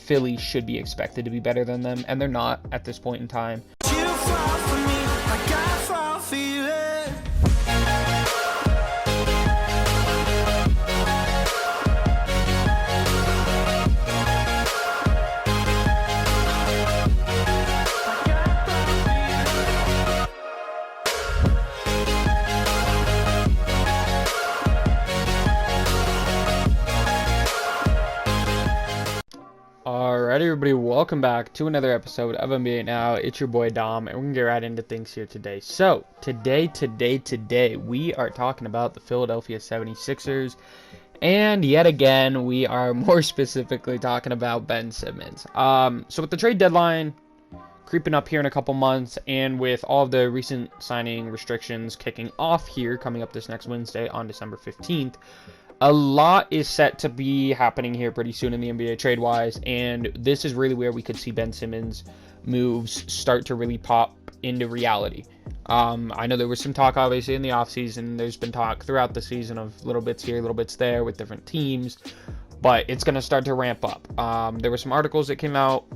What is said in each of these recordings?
Philly should be expected to be better than them, and they're not at this point in time. Alright, everybody, welcome back to another episode of NBA Now. It's your boy Dom, and we're gonna get right into things here today. So, today, we are talking about the Philadelphia 76ers, and yet again, we are more specifically talking about Ben Simmons. So with the trade deadline creeping up here in a couple months, and with all of the recent signing restrictions kicking off here, coming up this next Wednesday on December 15th, a lot is set to be happening here pretty soon in the NBA trade-wise, and this is really where we could see Ben Simmons' moves start to really pop into reality. I know there was some talk, obviously, in the offseason. There's been talk throughout the season of little bits here, little bits there with different teams, but it's going to start to ramp up. There were some articles that came out,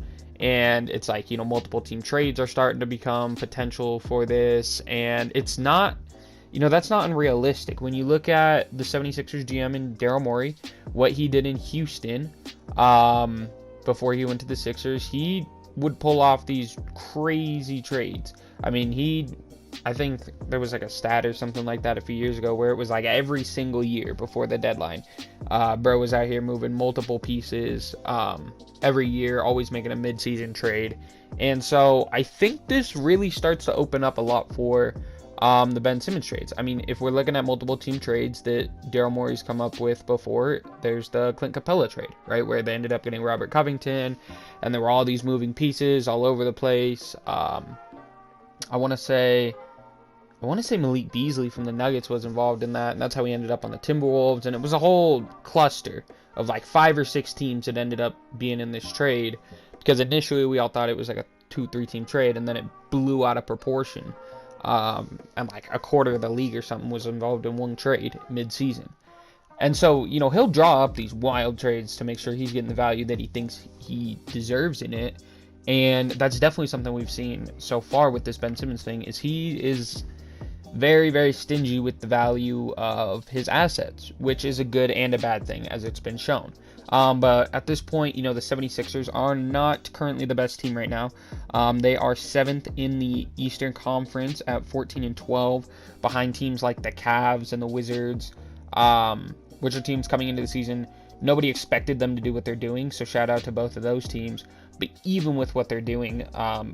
and it's like, multiple team trades are starting to become potential for this, and it's not... that's not unrealistic. When you look at the 76ers GM and Daryl Morey, what he did in Houston before he went to the Sixers, he would pull off these crazy trades. I mean, I think there was like a stat or something like that a few years ago where it was like every single year before the deadline, bro was out here moving multiple pieces every year, always making a mid-season trade. And so I think this really starts to open up a lot for the Ben Simmons trades. I mean, if we're looking at multiple team trades that Daryl Morey's come up with before, there's the Clint Capella trade, right, where they ended up getting Robert Covington, and there were all these moving pieces all over the place. I want to say Malik Beasley from the Nuggets was involved in that, and that's how he ended up on the Timberwolves, and it was a whole cluster of like 5 or 6 teams that ended up being in this trade, because initially we all thought it was like a 2-3 team trade, and then it blew out of proportion. And like a quarter of the league or something was involved in one trade mid-season. And so, he'll draw up these wild trades to make sure he's getting the value that he thinks he deserves in it. And that's definitely something we've seen so far with this Ben Simmons thing, is he is very, very stingy with the value of his assets, which is a good and a bad thing, as it's been shown. But at this point, the 76ers are not currently the best team right now. They are 7th in the Eastern Conference at 14-12, behind teams like the Cavs and the Wizards, which are teams coming into the season. Nobody expected them to do what they're doing, so shout out to both of those teams. But even with what they're doing,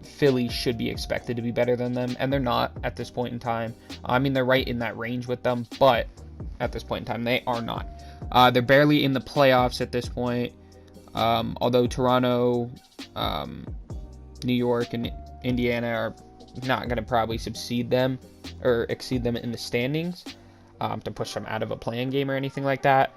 Philly should be expected to be better than them, and they're not at this point in time. I mean, they're right in that range with them, but at this point in time, they are not. They're barely in the playoffs at this point, although Toronto, New York, and Indiana are not going to probably exceed them in the standings to push them out of a play-in game or anything like that.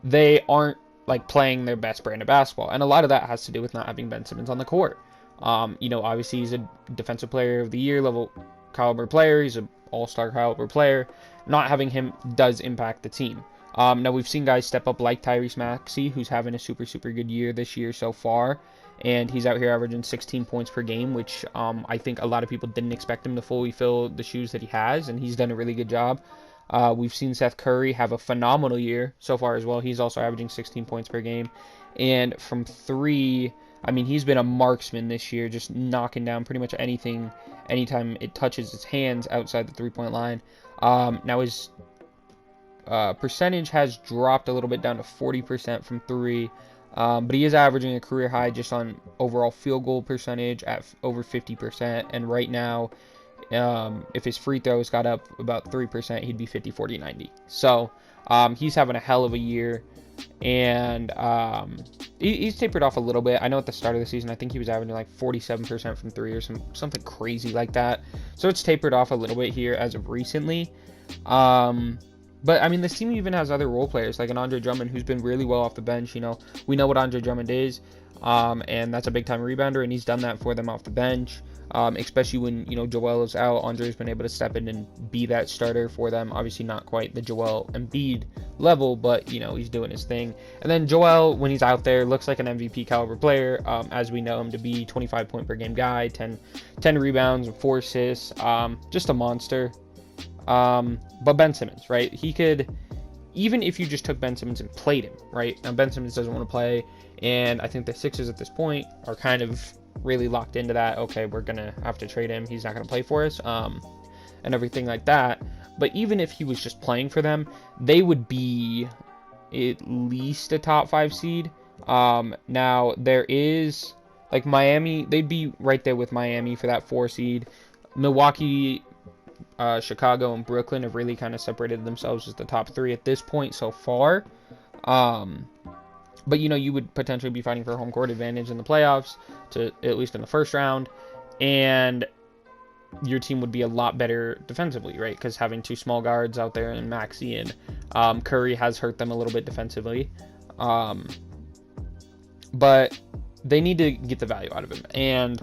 They aren't like playing their best brand of basketball, and a lot of that has to do with not having Ben Simmons on the court. Obviously he's a defensive player of the year level caliber player. He's an all-star caliber player. Not having him does impact the team. Now we've seen guys step up like Tyrese Maxey, who's having a super good year this year so far, and he's out here averaging 16 points per game, which I think a lot of people didn't expect him to fully fill the shoes that he has, and he's done a really good job. We've seen Seth Curry have a phenomenal year so far as well. He's also averaging 16 points per game, and from 3, I mean, he's been a marksman this year, just knocking down pretty much anything anytime it touches his hands outside the three-point line. Now his percentage has dropped a little bit down to 40% from 3, but he is averaging a career high just on overall field goal percentage at over 50%, and right now, if his free throws got up about 3%, he'd be 50, 40, 90. So he's having a hell of a year, and he's tapered off a little bit. I know at the start of the season, I think he was averaging like 47% from 3 or something crazy like that. So it's tapered off a little bit here as of recently. But, I mean, this team even has other role players, like an Andre Drummond, who's been really well off the bench. We know what Andre Drummond is. and that's a big time rebounder, and he's done that for them off the bench. Especially when, Joel is out, Andre's been able to step in and be that starter for them. Obviously not quite the Joel Embid level, but, he's doing his thing. And then Joel, when he's out there, looks like an MVP caliber player, as we know him to be. 25 point per game guy, 10 rebounds, 4 assists, just a monster. But Ben Simmons, right? He could, even if you just took Ben Simmons and played him, right? Now, Ben Simmons doesn't want to play, and I think the Sixers at this point are kind of really locked into that. Okay, we're gonna have to trade him, he's not gonna play for us, and everything like that. But even if he was just playing for them, they would be at least a top 5 seed. Now there is like Miami, they'd be right there with Miami for that 4 seed. Milwaukee, Chicago, and Brooklyn have really kind of separated themselves as the top 3 at this point so far. But, you would potentially be fighting for home court advantage in the playoffs, to at least in the first round. And your team would be a lot better defensively, right? Because having 2 small guards out there and Maxey and Curry has hurt them a little bit defensively. But they need to get the value out of him. And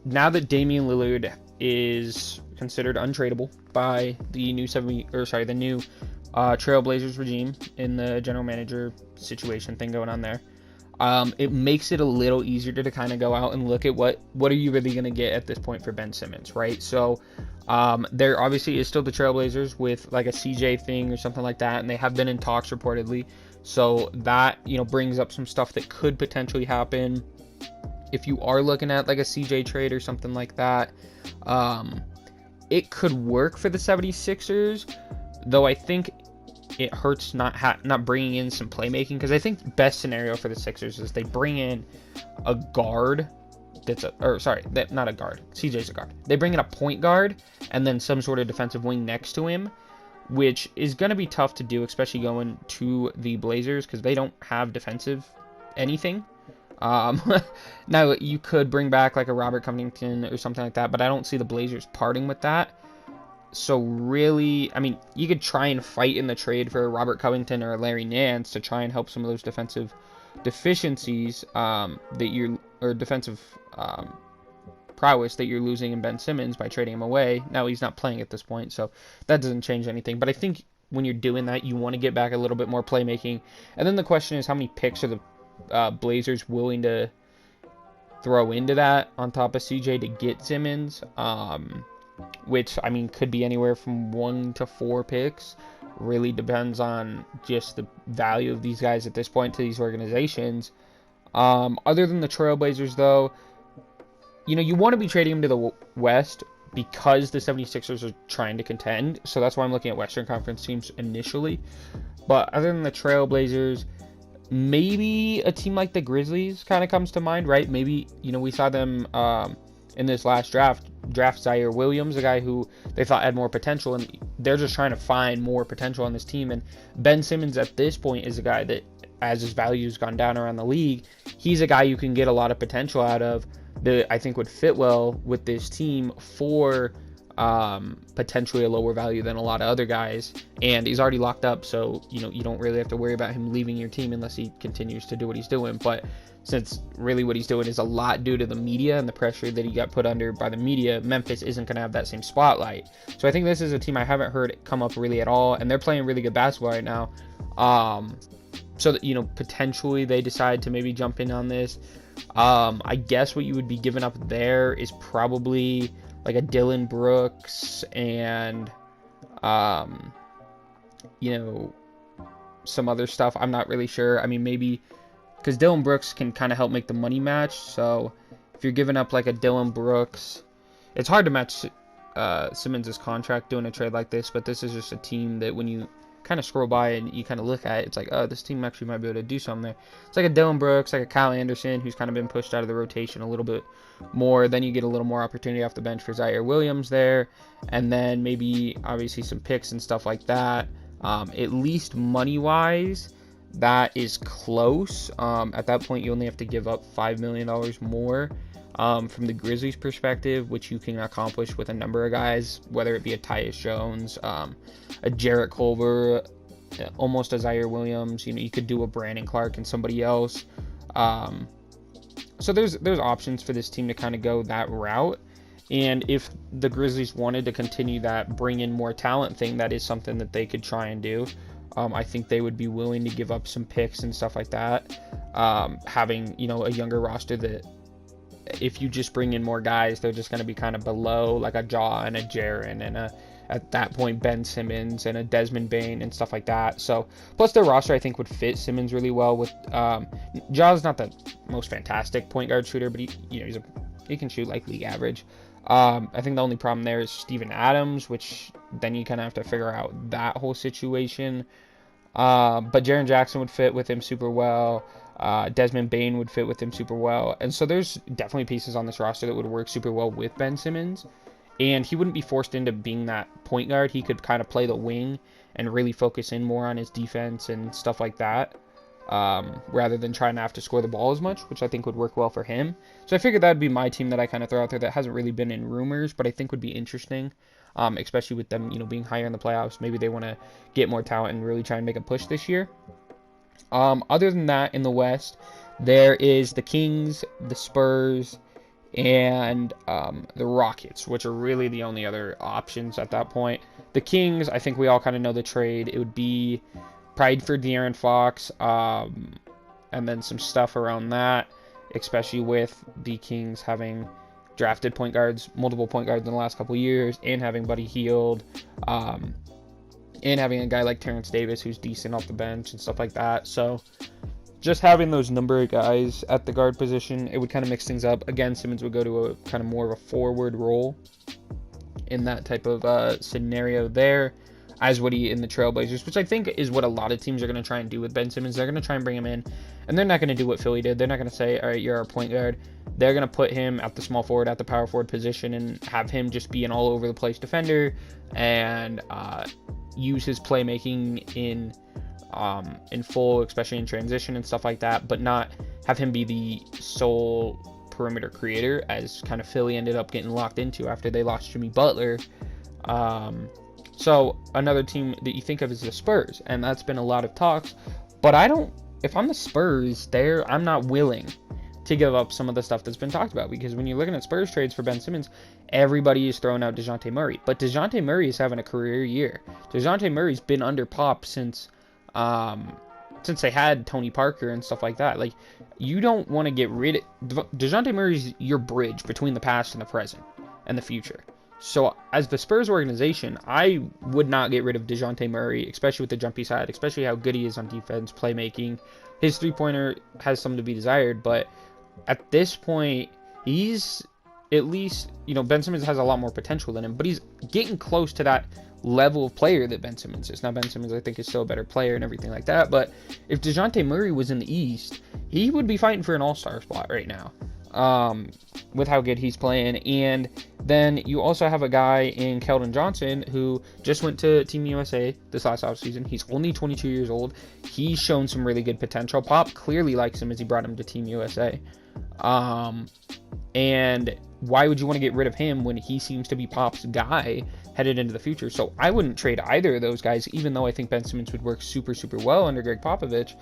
now that Damian Lillard is considered untradeable by the new Trailblazers regime in the general manager situation thing going on there, it makes it a little easier to kind of go out and look at what are you really going to get at this point for Ben Simmons, right? So there obviously is still the Trailblazers with like a CJ thing or something like that, and they have been in talks reportedly. So that, brings up some stuff that could potentially happen if you are looking at like a CJ trade or something like that. It could work for the 76ers, though I think it hurts not bringing in some playmaking, because I think best scenario for the Sixers is they bring in a guard not a guard. CJ's a guard. They bring in a point guard and then some sort of defensive wing next to him, which is going to be tough to do, especially going to the Blazers, because they don't have defensive anything. Now you could bring back like a Robert Covington or something like that, but I don't see the Blazers parting with that. So really, I mean, you could try and fight in the trade for Robert Covington or Larry Nance to try and help some of those defensive deficiencies defensive prowess that you're losing in Ben Simmons by trading him away. Now he's not playing at this point, so that doesn't change anything. But I think when you're doing that, you want to get back a little bit more playmaking. And then the question is, how many picks are the Blazers willing to throw into that on top of CJ to get Simmons? Which, I mean, could be anywhere from 1 to 4 picks. Really depends on just the value of these guys at this point to these organizations. Other than the Trailblazers, though, you want to be trading them to the West because the 76ers are trying to contend. So that's why I'm looking at Western Conference teams initially. But other than the Trailblazers, maybe a team like the Grizzlies kind of comes to mind, right? Maybe, we saw them in this last draft Zaire Williams, a guy who they thought had more potential, and they're just trying to find more potential on this team. And Ben Simmons at this point is a guy that, as his value has gone down around the league, he's a guy you can get a lot of potential out of that I think would fit well with this team for potentially a lower value than a lot of other guys. And he's already locked up, so you don't really have to worry about him leaving your team unless he continues to do what he's doing. But since really what he's doing is a lot due to the media and the pressure that he got put under by the media, Memphis isn't going to have that same spotlight. So I think this is a team I haven't heard come up really at all, and they're playing really good basketball right now. So that, potentially they decide to maybe jump in on this. I guess what you would be giving up there is probably like a Dylan Brooks and, some other stuff. I'm not really sure. I mean, maybe because Dylan Brooks can kind of help make the money match. So if you're giving up like a Dylan Brooks, it's hard to match Simmons' contract doing a trade like this. But this is just a team that when you kind of scroll by and you kind of look at it, it's like, oh, this team actually might be able to do something there. It's like a Dylan Brooks, like a Kyle Anderson, who's kind of been pushed out of the rotation a little bit more. Then you get a little more opportunity off the bench for Zaire Williams there, and then maybe obviously some picks and stuff like that. At least money wise, that is close. At that point, you only have to give up $5 million more from the Grizzlies' perspective, which you can accomplish with a number of guys, whether it be a Tyus Jones, a Jarrett Culver, almost a Zaire Williams. You could do a Brandon Clark and somebody else. So there's options for this team to kind of go that route. And if the Grizzlies wanted to continue that bring in more talent thing, that is something that they could try and do. I think they would be willing to give up some picks and stuff like that. Having, a younger roster that if you just bring in more guys, they're just going to be kind of below, like a Jaw and a Jaren and at that point, Ben Simmons and a Desmond Bane and stuff like that. So, plus their roster, I think, would fit Simmons really well with, Jaw's not the most fantastic point guard shooter, but he can shoot like league average. I think the only problem there is Steven Adams, which then you kind of have to figure out that whole situation. But Jaren Jackson would fit with him super well. Desmond Bane would fit with him super well. And so there's definitely pieces on this roster that would work super well with Ben Simmons. And he wouldn't be forced into being that point guard. He could kind of play the wing and really focus in more on his defense and stuff like that. Rather than trying to have to score the ball as much, which I think would work well for him. So I figured that would be my team that I kind of throw out there that hasn't really been in rumors, but I think would be interesting, especially with them, being higher in the playoffs. Maybe they want to get more talent and really try and make a push this year. Other than that, in the West, there is the Kings, the Spurs, and the Rockets, which are really the only other options at that point. The Kings, I think we all kind of know the trade. It would be pride for De'Aaron Fox, and then some stuff around that, especially with the Kings having drafted multiple point guards in the last couple years, and having Buddy Hield, and having a guy like Terrence Davis who's decent off the bench and stuff like that. So just having those number of guys at the guard position, it would kind of mix things up. Again, Simmons would go to a kind of more of a forward role in that type of scenario there, as would he in the Trailblazers, which I think is what a lot of teams are going to try and do with Ben Simmons. They're going to try and bring him in, and they're not going to do what Philly did. They're not going to say, all right, you're our point guard. They're going to put him at the small forward, at the power forward position, and have him just be an all-over-the-place defender, and use his playmaking in full, especially in transition and stuff like that, but not have him be the sole perimeter creator, as kind of Philly ended up getting locked into after they lost Jimmy Butler. So another team that you think of is the Spurs, and that's been a lot of talks, but if I'm the Spurs there, I'm not willing to give up some of the stuff that's been talked about, because when you're looking at Spurs trades for Ben Simmons, everybody is throwing out DeJounte Murray, but DeJounte Murray is having a career year. DeJounte Murray's been under Pop since they had Tony Parker and stuff like that. Like, you don't want to get rid of DeJounte Murray's your bridge between the past and the present and the future. So as the Spurs organization, I would not get rid of DeJounte Murray, especially with the jumpy side, especially how good he is on defense, playmaking. His three-pointer has some to be desired, but at this point, he's at least, Ben Simmons has a lot more potential than him, but he's getting close to that level of player that Ben Simmons is. Now, Ben Simmons, I think, is still a better player and everything like that, but if DeJounte Murray was in the East, he would be fighting for an all-star spot right now, with how good he's playing. And then you also have a guy in Keldon Johnson who just went to Team USA this last offseason. He's only 22 years old. He's shown some really good potential. Pop clearly likes him as he brought him to Team USA. And why would you want to get rid of him when he seems to be Pop's guy headed into the future? So I wouldn't trade either of those guys, even though I think Ben Simmons would work super, super well under Greg Popovich.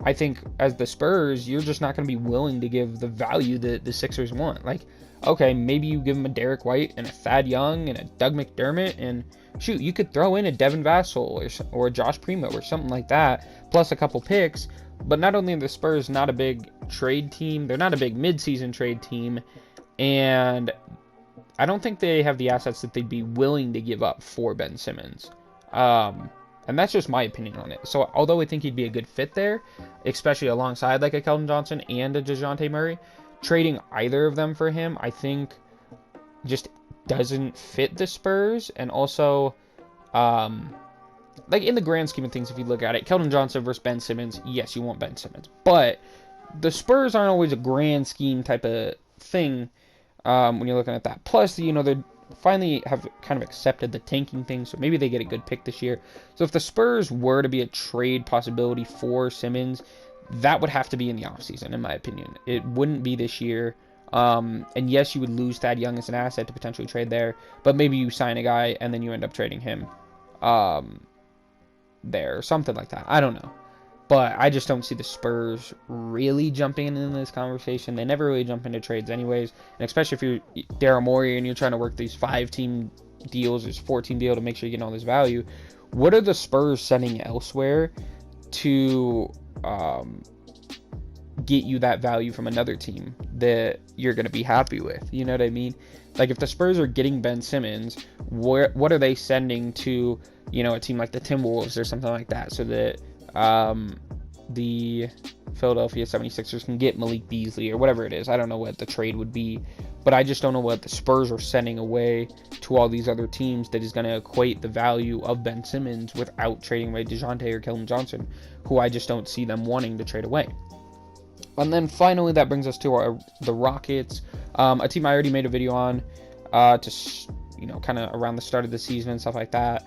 I think as the Spurs, you're just not going to be willing to give the value that the Sixers want. Like, okay, maybe you give him a Derek White and a Thad Young and a Doug McDermott, and shoot, you could throw in a Devin Vassell or a Josh Primo or something like that, plus a couple picks. But not only are the Spurs not a big trade team, they're not a big midseason trade team, and I don't think they have the assets that they'd be willing to give up for Ben Simmons. And that's just my opinion on it. So although I think he'd be a good fit there, especially alongside like a Keldon Johnson and a DeJounte Murray, trading either of them for him, I think just doesn't fit the Spurs. And also, like in the grand scheme of things, if you look at it, Keldon Johnson versus Ben Simmons, yes, you want Ben Simmons. But the Spurs aren't always a grand scheme type of thing when you're looking at that. Plus, they're finally have kind of accepted the tanking thing, so maybe they get a good pick this year. So if the Spurs were to be a trade possibility for Simmons, that would have to be in the offseason, in my opinion. It wouldn't be this year. And yes, you would lose Thad Young as an asset to potentially trade there, but maybe you sign a guy and then you end up trading him there or something like that. I don't know. But I just don't see the Spurs really jumping into this conversation. They never really jump into trades anyways. And especially if you're Daryl Morey and you're trying to work these 5-team deals, this 4-team deal to make sure you're getting all this value. What are the Spurs sending elsewhere to get you that value from another team that you're going to be happy with? You know what I mean? Like, if the Spurs are getting Ben Simmons, what are they sending to, you know, a team like the Timberwolves or something like that, so that the Philadelphia 76ers can get Malik Beasley or whatever it is? I don't know what the trade would be, but I just don't know what the Spurs are sending away to all these other teams that is going to equate the value of Ben Simmons without trading away DeJounte or Keldon Johnson, who I just don't see them wanting to trade away. And then finally, that brings us to the Rockets, a team I already made a video on, to, you know, kind of around the start of the season and stuff like that,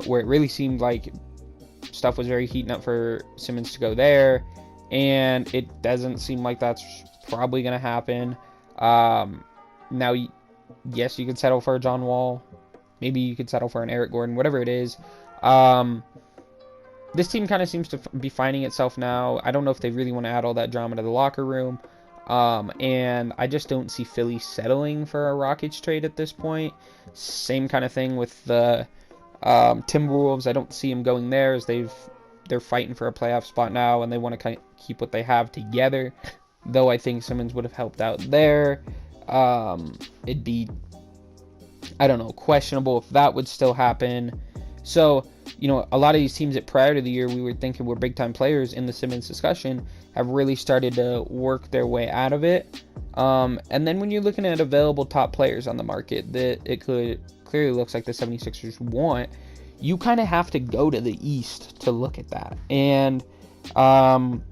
where it really seemed like stuff was very heating up for Simmons to go there, and it doesn't seem like that's probably going to happen. Now, yes, you could settle for a John Wall. Maybe you could settle for an Eric Gordon, whatever it is. This team kind of seems to be finding itself now. I don't know if they really want to add all that drama to the locker room. And I just don't see Philly settling for a Rockets trade at this point. Same kind of thing with the Timberwolves. I don't see them going there, as they're fighting for a playoff spot now, and they want to kind of keep what they have together. Though I think Simmons would have helped out there. It'd be, I don't know, questionable if that would still happen. So, you know, a lot of these teams that prior to the year we were thinking were big-time players in the Simmons discussion have really started to work their way out of it. And then when you're looking at available top players on the market that it could clearly looks like the 76ers want, you kind of have to go to the East to look at that. And I'm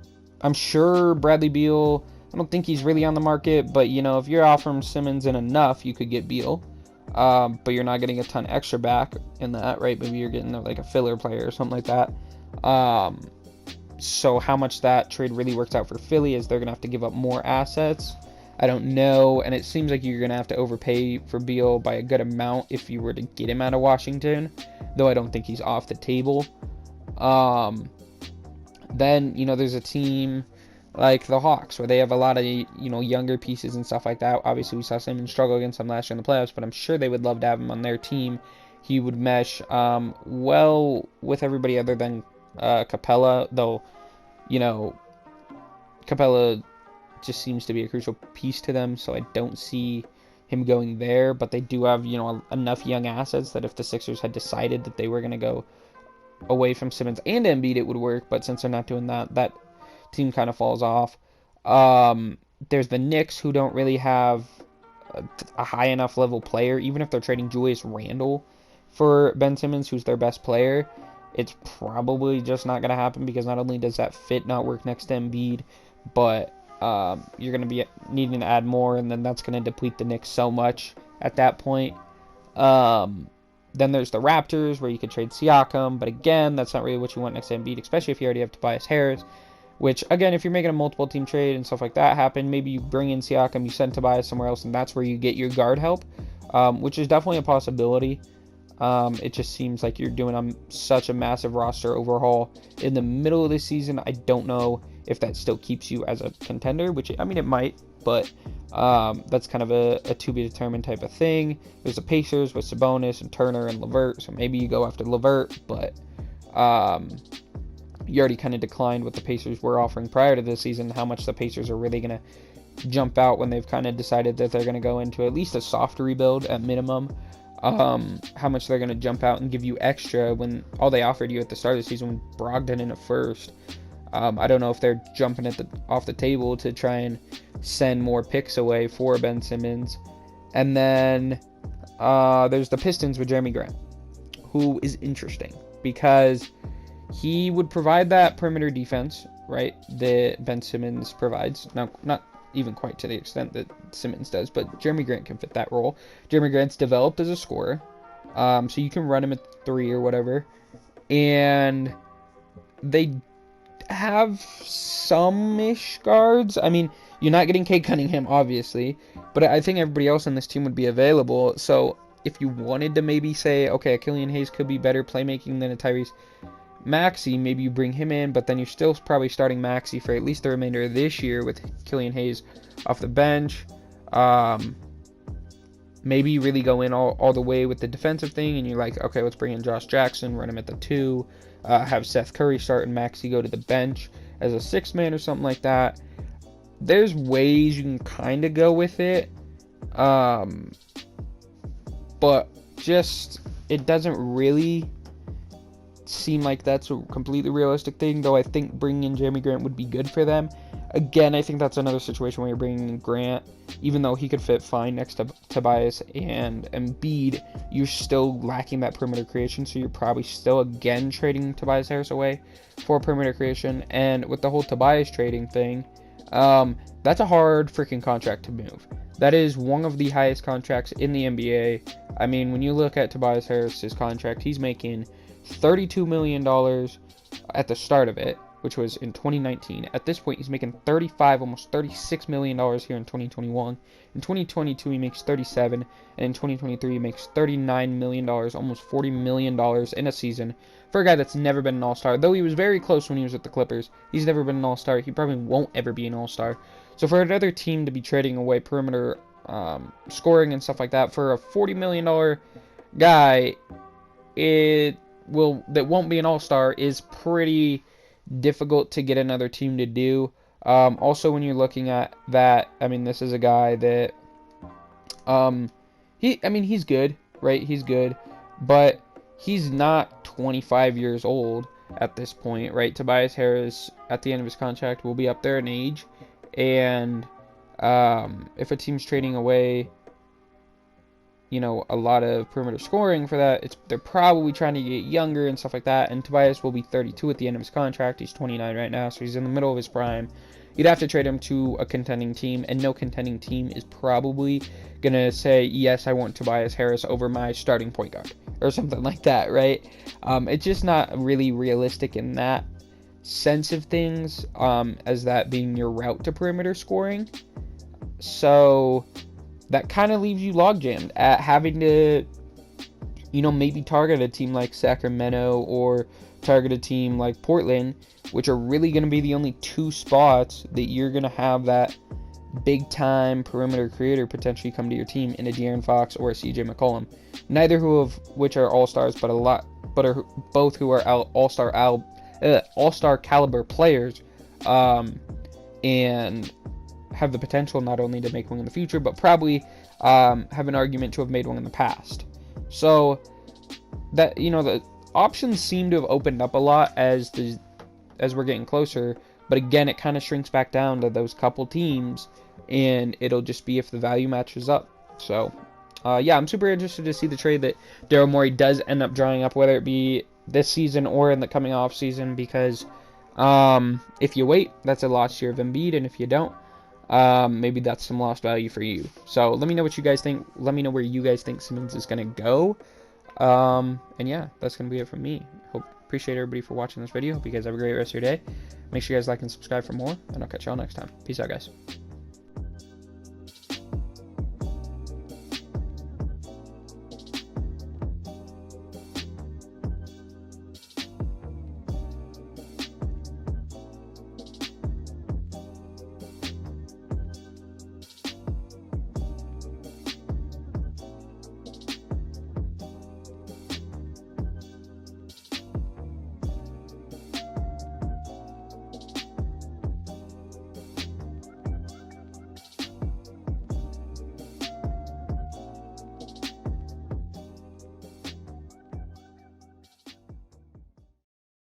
sure Bradley Beal, I don't think he's really on the market, but, you know, if you're offering Simmons and enough, you could get Beal. But you're not getting a ton extra back in that, right? Maybe you're getting like a filler player or something like that. So how much that trade really works out for Philly is they're going to have to give up more assets. I don't know, and it seems like you're going to have to overpay for Beal by a good amount if you were to get him out of Washington, though I don't think he's off the table. Then, you know, there's a team like the Hawks, where they have a lot of, you know, younger pieces and stuff like that. Obviously, we saw Simmons struggle against them last year in the playoffs, but I'm sure they would love to have him on their team. He would mesh well with everybody other than Capella, though, you know, Capella just seems to be a crucial piece to them, so I don't see him going there. But they do have, you know, enough young assets that if the Sixers had decided that they were going to go away from Simmons and Embiid, it would work. But since they're not doing that, that team kind of falls off. There's the Knicks, who don't really have a high enough level player. Even if they're trading Julius Randle for Ben Simmons, who's their best player, it's probably just not going to happen, because not only does that fit not work next to Embiid, but you're going to be needing to add more, and then that's going to deplete the Knicks so much at that point. Then there's the Raptors, where you could trade Siakam, but again, that's not really what you want next to Embiid, especially if you already have Tobias Harris. Which, again, if you're making a multiple team trade and stuff like that happen, maybe you bring in Siakam, you send Tobias somewhere else, and that's where you get your guard help, which is definitely a possibility. It just seems like you're doing such a massive roster overhaul in the middle of the season. I don't know if that still keeps you as a contender, which, I mean, it might, but that's kind of a to-be-determined type of thing. There's the Pacers with Sabonis and Turner and LeVert, so maybe you go after LeVert, but you already kind of declined what the Pacers were offering prior to this season, how much the Pacers are really going to jump out when they've kind of decided that they're going to go into at least a soft rebuild at minimum. How much they're going to jump out and give you extra when all they offered you at the start of the season was Brogdon in a first. I don't know if they're jumping off the table to try and send more picks away for Ben Simmons. And then there's the Pistons with Jeremy Grant, who is interesting because he would provide that perimeter defense, right, that Ben Simmons provides. Now, not even quite to the extent that Simmons does, but Jeremy Grant can fit that role. Jeremy Grant's developed as a scorer, so you can run him at 3 or whatever. And they have some-ish guards. I mean, you're not getting Cade Cunningham, obviously, but I think everybody else on this team would be available. So if you wanted to maybe say, okay, a Killian Hayes could be better playmaking than a Tyrese Maxey, maybe you bring him in, but then you're still probably starting Maxey for at least the remainder of this year with Killian Hayes off the bench. Maybe you really go in all the way with the defensive thing, and you're like, okay, let's bring in Josh Jackson, run him at the 2, have Seth Curry start and Maxey go to the bench as a 6th man or something like that. There's ways you can kind of go with it, but just it doesn't really seem like that's a completely realistic thing, though I think bringing in Jeremy Grant would be good for them. Again, I think that's another situation where you're bringing in Grant, even though he could fit fine next to Tobias and Embid, you're still lacking that perimeter creation, so you're probably still again trading Tobias Harris away for perimeter creation. And with the whole Tobias trading thing, that's a hard freaking contract to move. That is one of the highest contracts in the NBA. I mean, when you look at Tobias Harris's contract, he's making $32 million at the start of it, which was in 2019. At this point, he's making almost $36 million here in 2021. In 2022, he makes 37, and in 2023, he makes $39 million, almost $40 million in a season for a guy that's never been an All-Star. Though he was very close when he was with the Clippers, he's never been an All-Star. He probably won't ever be an All-Star. So for another team to be trading away perimeter scoring and stuff like that for a $40 million guy, that won't be an All-Star is pretty difficult to get another team to do. Also, when you're looking at that, I mean, this is a guy that he's good, right? He's good, but he's not 25 years old at this point, right? Tobias Harris at the end of his contract will be up there in age, and if a team's trading away, you know, a lot of perimeter scoring for that, they're probably trying to get younger and stuff like that. And Tobias will be 32 at the end of his contract. He's 29 right now, so he's in the middle of his prime. You'd have to trade him to a contending team, and no contending team is probably gonna say, yes, I want Tobias Harris over my starting point guard or something like that, right? It's just not really realistic in that sense of things, as that being your route to perimeter scoring. So that kind of leaves you logjammed at having to, you know, maybe target a team like Sacramento or target a team like Portland, which are really going to be the only 2 spots that you're going to have that big-time perimeter creator potentially come to your team in a De'Aaron Fox or a CJ McCollum. Neither of which are all-stars, but are both who are all-star caliber players, and have the potential not only to make one in the future, but probably have an argument to have made one in the past. So that, you know, the options seem to have opened up a lot as we're getting closer, but again, it kind of shrinks back down to those couple teams, and it'll just be if the value matches up. So yeah, I'm super interested to see the trade that Daryl Morey does end up drawing up, whether it be this season or in the coming off season, because if you wait, that's a lost year of Embid, and if you don't, maybe that's some lost value for you. So let me know what you guys think. Let me know where you guys think Simmons is going to go. And yeah, that's going to be it from me. Appreciate everybody for watching this video. Hope you guys have a great rest of your day. Make sure you guys like and subscribe for more, and I'll catch y'all next time. Peace out, guys.